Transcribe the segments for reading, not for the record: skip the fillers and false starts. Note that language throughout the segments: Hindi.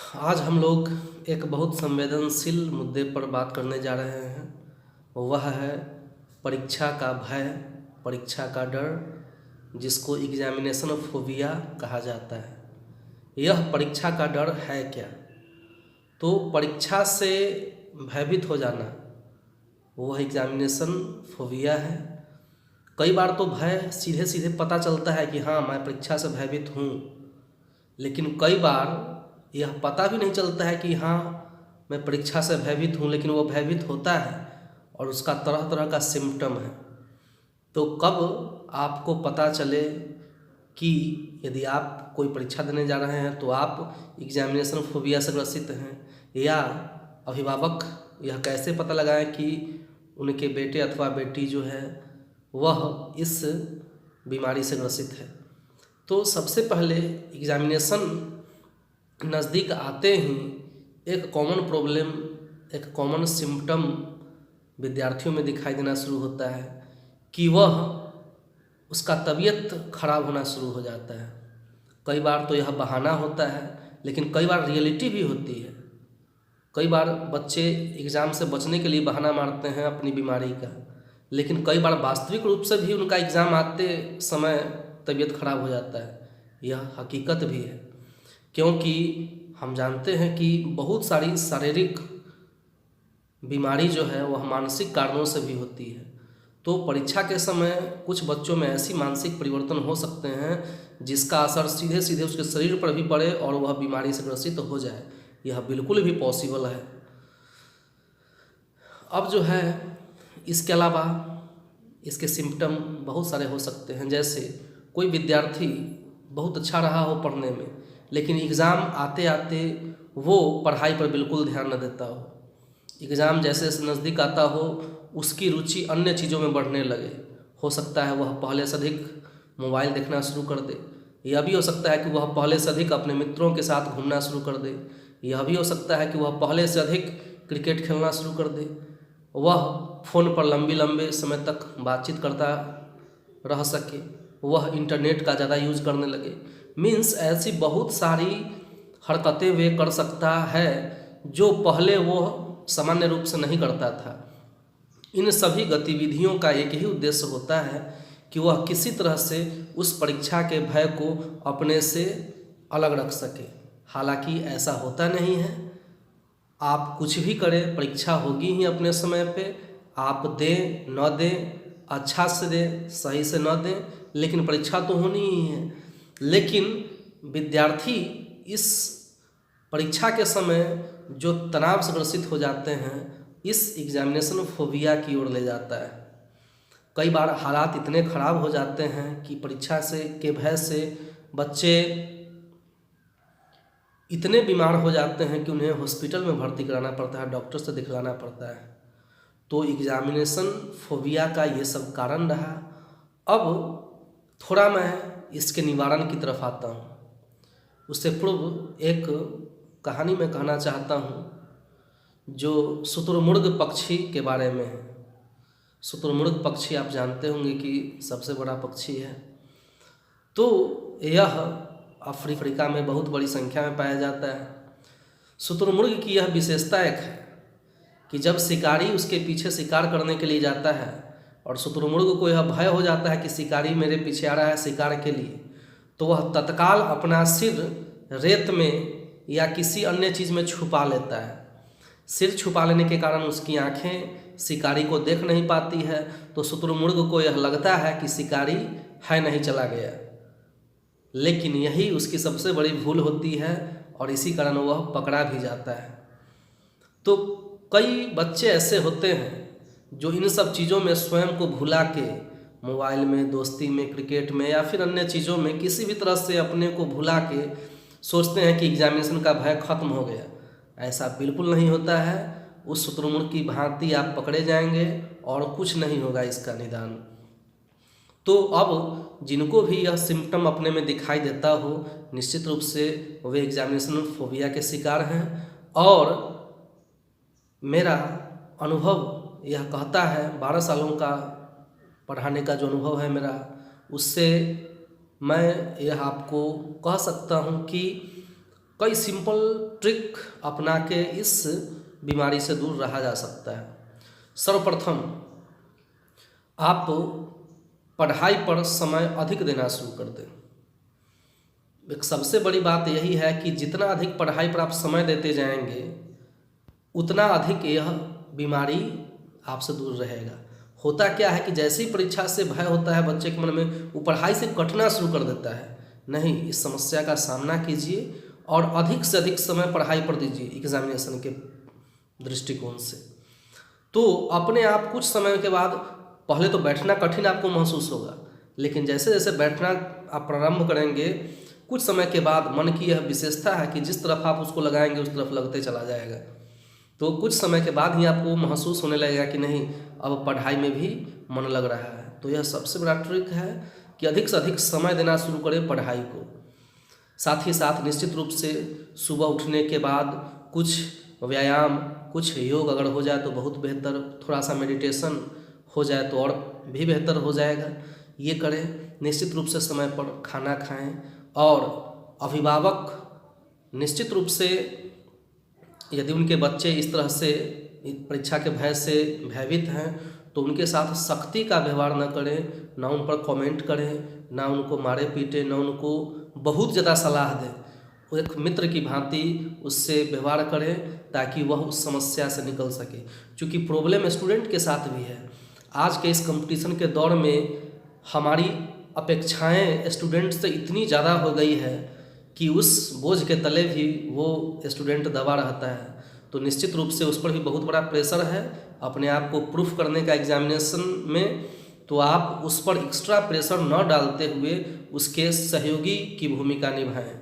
आज हम लोग एक बहुत संवेदनशील मुद्दे पर बात करने जा रहे हैं। वह है परीक्षा का भय, परीक्षा का डर, जिसको एग्जामिनेशन फोबिया कहा जाता है। यह परीक्षा का डर है क्या? तो परीक्षा से भयभीत हो जाना वह एग्जामिनेशन फोबिया है। कई बार तो भय सीधे सीधे पता चलता है कि हाँ, मैं परीक्षा से भयभीत हूँ, लेकिन कई बार यह पता भी नहीं चलता है कि हाँ, मैं परीक्षा से भयभीत हूँ, लेकिन वो भयभीत होता है और उसका तरह तरह का सिम्टम है। तो कब आपको पता चले कि यदि आप कोई परीक्षा देने जा रहे हैं तो आप एग्जामिनेशन फोबिया से ग्रसित हैं, या अभिभावक यह कैसे पता लगाएं कि उनके बेटे अथवा बेटी जो है वह इस बीमारी से ग्रसित है। तो सबसे पहले एग्जामिनेशन नज़दीक आते ही एक कॉमन प्रॉब्लम, एक कॉमन सिम्टम विद्यार्थियों में दिखाई देना शुरू होता है कि वह उसका तबीयत खराब होना शुरू हो जाता है। कई बार तो यह बहाना होता है, लेकिन कई बार रियलिटी भी होती है। कई बार बच्चे एग्ज़ाम से बचने के लिए बहाना मारते हैं अपनी बीमारी का, लेकिन कई बार वास्तविक रूप से भी उनका एग्ज़ाम आते समय तबीयत खराब हो जाता है। यह हकीकत भी है, क्योंकि हम जानते हैं कि बहुत सारी शारीरिक बीमारी जो है वह मानसिक कारणों से भी होती है। तो परीक्षा के समय कुछ बच्चों में ऐसी मानसिक परिवर्तन हो सकते हैं जिसका असर सीधे सीधे उसके शरीर पर भी पड़े और वह बीमारी से ग्रसित हो जाए। यह बिल्कुल भी पॉसिबल है। अब जो है, इसके अलावा इसके सिम्टम बहुत सारे हो सकते हैं। जैसे कोई विद्यार्थी बहुत अच्छा रहा हो पढ़ने में, लेकिन एग्ज़ाम आते आते वो पढ़ाई पर बिल्कुल ध्यान न देता हो। एग्ज़ाम जैसे जैसे नज़दीक आता हो उसकी रुचि अन्य चीज़ों में बढ़ने लगे। हो सकता है वह पहले से अधिक मोबाइल देखना शुरू कर दे। यह भी हो सकता है कि वह पहले से अधिक अपने मित्रों के साथ घूमना शुरू कर दे। यह भी हो सकता है कि वह पहले से अधिक क्रिकेट खेलना शुरू कर दे। वह फ़ोन पर लंबे समय तक बातचीत करता रह सके। वह इंटरनेट का ज़्यादा यूज़ करने लगे। मीन्स ऐसी बहुत सारी हरकतें वे कर सकता है जो पहले वो सामान्य रूप से नहीं करता था। इन सभी गतिविधियों का एक ही उद्देश्य होता है कि वह किसी तरह से उस परीक्षा के भय को अपने से अलग रख सके। हालांकि ऐसा होता नहीं है। आप कुछ भी करें, परीक्षा होगी ही अपने समय पे। आप दें न दें, अच्छा से दें, सही से न दें, लेकिन परीक्षा तो होनी ही है। लेकिन विद्यार्थी इस परीक्षा के समय जो तनाव से ग्रसित हो जाते हैं, इस एग्जामिनेशन फोबिया की ओर ले जाता है। कई बार हालात इतने ख़राब हो जाते हैं कि परीक्षा से के भय से बच्चे इतने बीमार हो जाते हैं कि उन्हें हॉस्पिटल में भर्ती कराना पड़ता है, डॉक्टर से दिखलाना पड़ता है। तो एग्जामिनेशन फोबिया का ये सब कारण रहा। अब थोड़ा मैं इसके निवारण की तरफ आता हूँ। उससे पूर्व एक कहानी मैं कहना चाहता हूँ जो शुतुरमुर्ग पक्षी के बारे में है। शुतुरमुर्ग पक्षी आप जानते होंगे कि सबसे बड़ा पक्षी है। तो यह अफ्रीका में बहुत बड़ी संख्या में पाया जाता है। शुतुरमुर्ग की यह विशेषता एक है कि जब शिकारी उसके पीछे शिकार करने के लिए जाता है और शुतुरमुर्ग को यह भय हो जाता है कि शिकारी मेरे पीछे आ रहा है शिकार के लिए, तो वह तत्काल अपना सिर रेत में या किसी अन्य चीज़ में छुपा लेता है। सिर छुपा लेने के कारण उसकी आँखें शिकारी को देख नहीं पाती है, तो शुतुरमुर्ग को यह लगता है कि शिकारी है नहीं, चला गया। लेकिन यही उसकी सबसे बड़ी भूल होती है और इसी कारण वह पकड़ा भी जाता है। तो कई बच्चे ऐसे होते हैं जो इन सब चीज़ों में स्वयं को भुला के, मोबाइल में, दोस्ती में, क्रिकेट में या फिर अन्य चीज़ों में किसी भी तरह से अपने को भुला के सोचते हैं कि एग्जामिनेशन का भय खत्म हो गया। ऐसा बिल्कुल नहीं होता है। उस शुतुरमुर्ग की भांति आप पकड़े जाएंगे और कुछ नहीं होगा इसका निदान। तो अब जिनको भी यह सिम्टम अपने में दिखाई देता हो, निश्चित रूप से वे एग्जामिनेशन फोबिया के शिकार हैं। और मेरा अनुभव यह कहता है, 12 सालों का पढ़ाने का जो अनुभव है मेरा, उससे मैं यह आपको कह सकता हूँ कि कई सिंपल ट्रिक अपना के इस बीमारी से दूर रहा जा सकता है। सर्वप्रथम आप पढ़ाई पर समय अधिक देना शुरू कर दें। एक सबसे बड़ी बात यही है कि जितना अधिक पढ़ाई पर आप समय देते जाएंगे उतना अधिक यह बीमारी आपसे दूर रहेगा। होता क्या है कि जैसे ही परीक्षा से भय होता है बच्चे के मन में, वो पढ़ाई से कटना शुरू कर देता है। नहीं, इस समस्या का सामना कीजिए और अधिक से अधिक समय पढ़ाई पर दीजिए एग्जामिनेशन के दृष्टिकोण से। तो अपने आप कुछ समय के बाद, पहले तो बैठना कठिन आपको महसूस होगा, लेकिन जैसे जैसे बैठना आप प्रारंभ करेंगे कुछ समय के बाद मन की यह विशेषता है कि जिस तरफ आप उसको लगाएंगे उस तरफ लगते चला जाएगा। तो कुछ समय के बाद ही आपको महसूस होने लगेगा कि नहीं, अब पढ़ाई में भी मन लग रहा है। तो यह सबसे बड़ा ट्रिक है कि अधिक से अधिक समय देना शुरू करें पढ़ाई को। साथ ही साथ निश्चित रूप से सुबह उठने के बाद कुछ व्यायाम, कुछ योग अगर हो जाए तो बहुत बेहतर, थोड़ा सा मेडिटेशन हो जाए तो और भी बेहतर हो जाएगा। ये करें। निश्चित रूप से समय पर खाना खाएं और अभिभावक निश्चित रूप से यदि उनके बच्चे इस तरह से परीक्षा के भय से भयभीत हैं तो उनके साथ सख्ती का व्यवहार न करें, ना उन पर कमेंट करें, ना उनको मारे पीटे, ना उनको बहुत ज़्यादा सलाह दें। वो एक मित्र की भांति उससे व्यवहार करें ताकि वह उस समस्या से निकल सके। क्योंकि प्रॉब्लम स्टूडेंट के साथ भी है। आज के इस कंपटीशन के दौर में हमारी अपेक्षाएं स्टूडेंट से इतनी ज़्यादा हो गई है कि उस बोझ के तले भी वो स्टूडेंट दबा रहता है। तो निश्चित रूप से उस पर भी बहुत बड़ा प्रेशर है अपने आप को प्रूफ करने का एग्जामिनेशन में। तो आप उस पर एक्स्ट्रा प्रेशर न डालते हुए उसके सहयोगी की भूमिका निभाएं।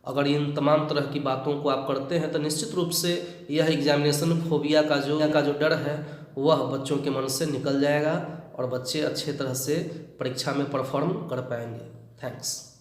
अगर इन तमाम तरह की बातों को आप करते हैं तो निश्चित रूप से यह एग्जामिनेशन फोबिया का जो डर है वह बच्चों के मन से निकल जाएगा और बच्चे अच्छे तरह से परीक्षा में परफॉर्म कर पाएंगे। थैंक्स।